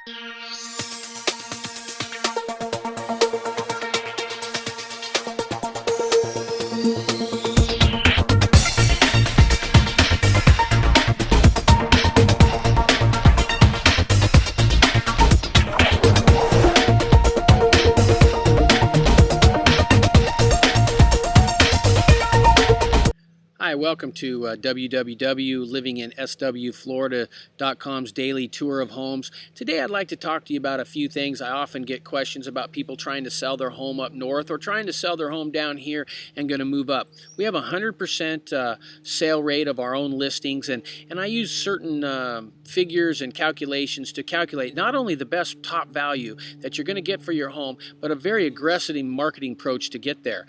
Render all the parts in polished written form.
Hi, welcome to www.livinginswflorida.com's daily tour of homes. Today I'd like to talk to you about a few things. I often get questions about people trying to sell their home up north or trying to sell their home down here and going to move up. We have a 100% sale rate of our own listings, and I use certain figures and calculations to calculate not only the best top value that you're going to get for your home, but a very aggressive marketing approach to get there.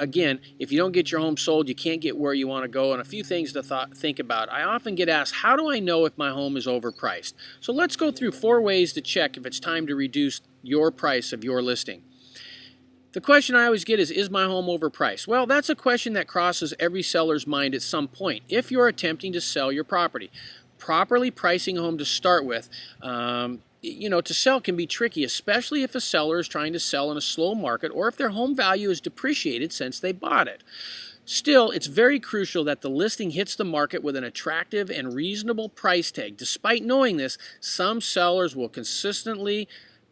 Again, if you don't get your home sold, you can't get where you want to go, and a few things to think about. I often get asked, how do I know if my home is overpriced? So let's go through 4 ways to check if it's time to reduce your price of your listing. The question I always get is my home overpriced? Well, that's a question that crosses every seller's mind at some point if you're attempting to sell your property. Properly pricing a home to start with, to sell can be tricky, especially if a seller is trying to sell in a slow market or if their home value is depreciated since they bought it. Still, it's very crucial that the listing hits the market with an attractive and reasonable price tag. Despite knowing this, some sellers will consistently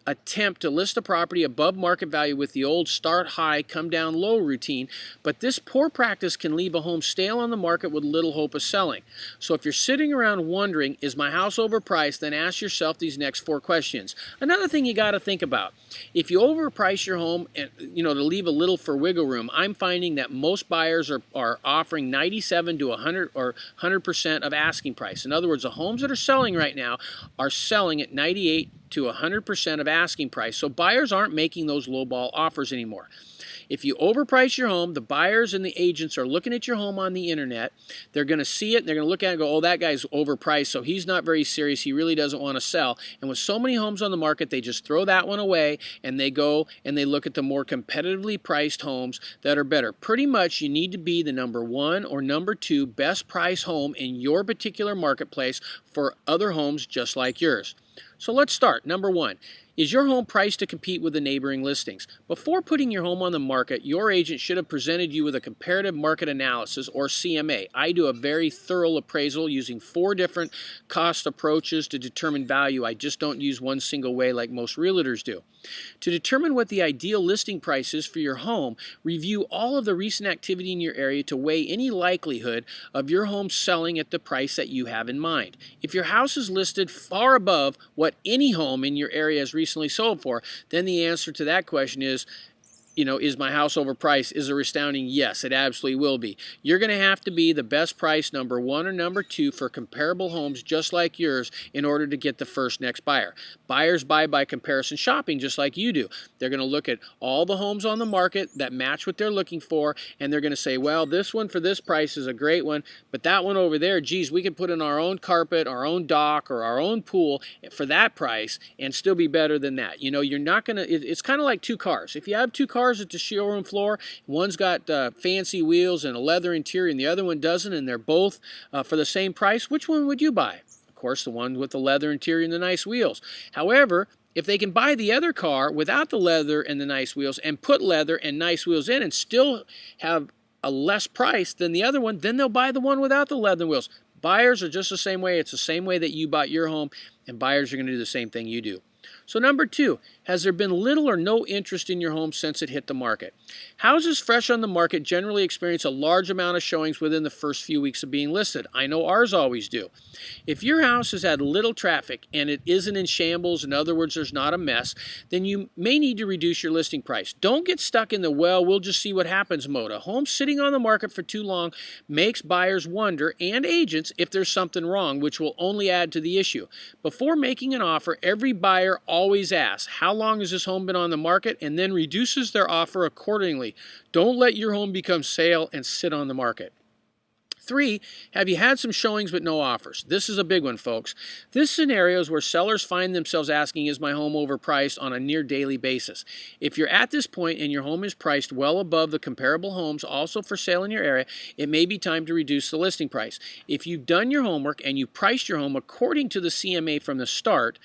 attempt to list a property above market value with the old start high, come down low routine, but this poor practice can leave a home stale on the market with little hope of selling. So if you're sitting around wondering, is my house overpriced, then ask yourself these next 4 questions. Another thing you got to think about, if you overprice your home and to leave a little for wiggle room, I'm finding that most buyers are offering 97 to 100 or 100% of asking price. In other words, the homes that are selling right now are selling at 98 to 100% of asking price. So buyers aren't making those lowball offers anymore. If you overprice your home, the buyers and the agents are looking at your home on the internet. They're going to see it, and they're going to look at it and go, oh, that guy's overpriced, so he's not very serious. He really doesn't want to sell. And with so many homes on the market, they just throw that one away, and they go and they look at the more competitively priced homes that are better. Pretty much, you need to be the number 1 or number 2 best price home in your particular marketplace for other homes just like yours. So let's start. Number 1. Is your home priced to compete with the neighboring listings? Before putting your home on the market, your agent should have presented you with a comparative market analysis, or CMA. I do a very thorough appraisal using 4 different cost approaches to determine value. I just don't use one single way like most realtors do. To determine what the ideal listing price is for your home, review all of the recent activity in your area to weigh any likelihood of your home selling at the price that you have in mind. If your house is listed far above what any home in your area has recently sold for, then the answer to that question is my house overpriced? Is a resounding yes, it absolutely will be. You're going to have to be the best price number 1 or number 2 for comparable homes just like yours in order to get the next buyer. Buyers buy by comparison shopping just like you do. They're going to look at all the homes on the market that match what they're looking for, and they're going to say, well, this one for this price is a great one, but that one over there, geez, we could put in our own carpet, our own dock, or our own pool for that price and still be better than that. You're not going to, it's kind of like 2 cars. If you have 2 cars at the showroom floor, one's got fancy wheels and a leather interior and the other one doesn't, and they're both for the same price, which one would you buy? Of course, the one with the leather interior and the nice wheels. However, if they can buy the other car without the leather and the nice wheels and put leather and nice wheels in and still have a less price than the other one, then they'll buy the one without the leather wheels. Buyers are just the same way. It's the same way that you bought your home, and buyers are going to do the same thing you do. So number 2, has there been little or no interest in your home since it hit the market? Houses fresh on the market generally experience a large amount of showings within the first few weeks of being listed. I know ours always do. If your house has had little traffic and it isn't in shambles, in other words, there's not a mess, then you may need to reduce your listing price. Don't get stuck in the, well, we'll just see what happens mode. A home sitting on the market for too long makes buyers wonder, and agents, if there's something wrong, which will only add to the issue. Before making an offer, every buyer always asks, how long has this home been on the market, and then reduces their offer accordingly. Don't let your home become stale and sit on the market. 3, have you had some showings but no offers? This is a big one, folks. This scenario is where sellers find themselves asking, is my home overpriced, on a near daily basis. If you're at this point and your home is priced well above the comparable homes also for sale in your area, it may be time to reduce the listing price. If you've done your homework and you priced your home according to the CMA from the start,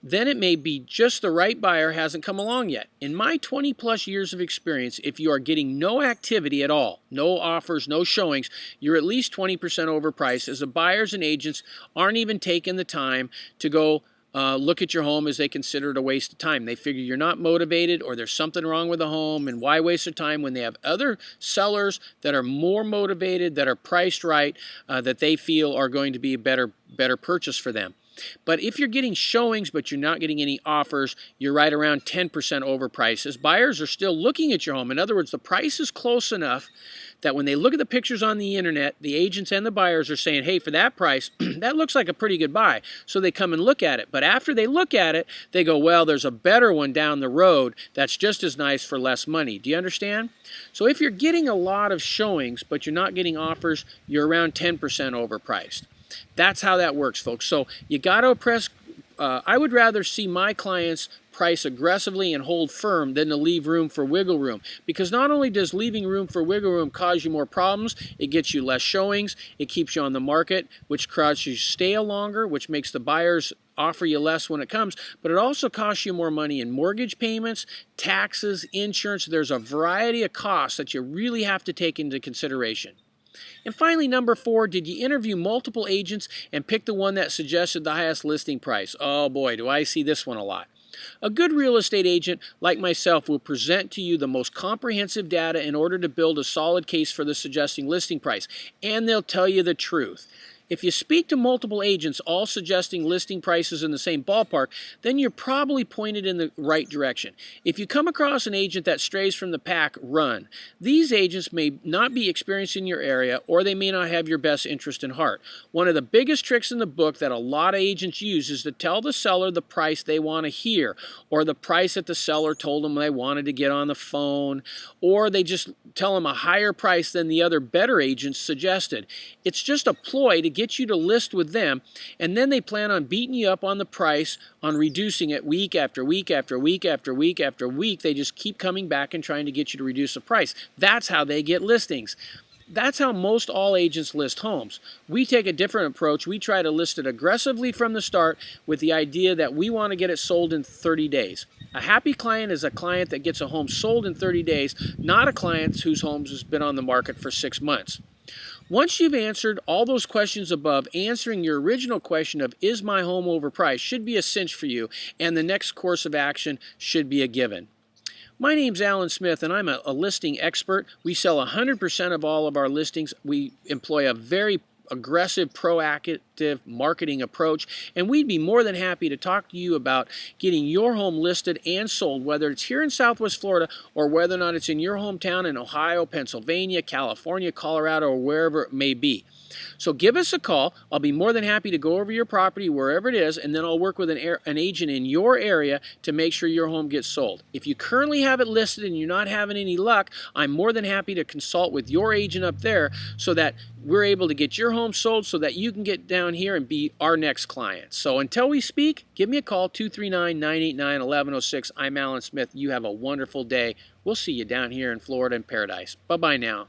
then it may be just the right buyer hasn't come along yet. In my 20 plus years of experience, if you are getting no activity at all, no offers, no showings, you're at least 20% overpriced, as the buyers and agents aren't even taking the time to go look at your home, as they consider it a waste of time. They figure you're not motivated, or there's something wrong with the home, and why waste their time when they have other sellers that are more motivated, that are priced right, that they feel are going to be a better purchase for them. But if you're getting showings but you're not getting any offers, you're right around 10% overpriced, as buyers are still looking at your home. In other words, the price is close enough that when they look at the pictures on the internet, the agents and the buyers are saying, hey, for that price, that looks like a pretty good buy. So they come and look at it. But after they look at it, they go, well, there's a better one down the road that's just as nice for less money. Do you understand? So if you're getting a lot of showings but you're not getting offers, you're around 10% overpriced. That's how that works, folks. So you got to press. I would rather see my clients price aggressively and hold firm than to leave room for wiggle room. Because not only does leaving room for wiggle room cause you more problems, it gets you less showings, it keeps you on the market, which causes you to stay longer, which makes the buyers offer you less when it comes, but it also costs you more money in mortgage payments, taxes, insurance. There's a variety of costs that you really have to take into consideration. And finally, number 4, did you interview multiple agents and pick the one that suggested the highest listing price? Oh boy, do I see this one a lot. A good real estate agent like myself will present to you the most comprehensive data in order to build a solid case for the suggesting listing price, and they'll tell you the truth. If you speak to multiple agents all suggesting listing prices in the same ballpark, then you're probably pointed in the right direction. If you come across an agent that strays from the pack, run. These agents may not be experienced in your area, or they may not have your best interest in heart. One of the biggest tricks in the book that a lot of agents use is to tell the seller the price they want to hear, or the price that the seller told them they wanted to get on the phone, or they just tell them a higher price than the other better agents suggested. It's just a ploy to get you to list with them, and then they plan on beating you up on the price, on reducing it week after week after week after week after week. They just keep coming back and trying to get you to reduce the price. That's how they get listings. That's how most all agents list homes. We take a different approach. We try to list it aggressively from the start with the idea that we want to get it sold in 30 days. A happy client is a client that gets a home sold in 30 days, not a client whose home has been on the market for 6 months. Once you've answered all those questions above, answering your original question of is my home overpriced should be a cinch for you, and the next course of action should be a given. My name's Alan Smith, and I'm a listing expert. We sell 100% of all of our listings. We employ a very aggressive, proactive marketing approach, and we'd be more than happy to talk to you about getting your home listed and sold, whether it's here in Southwest Florida or whether or not it's in your hometown in Ohio, Pennsylvania, California, Colorado, or wherever it may be. So give us a call. I'll be more than happy to go over your property wherever it is, and then I'll work with an agent in your area to make sure your home gets sold. If you currently have it listed and you're not having any luck, I'm more than happy to consult with your agent up there so that we're able to get your home sold so that you can get down here and be our next client. So until we speak, give me a call, 239-989-1106. I'm Alan Smith. You have a wonderful day. We'll see you down here in Florida in paradise. Bye-bye now.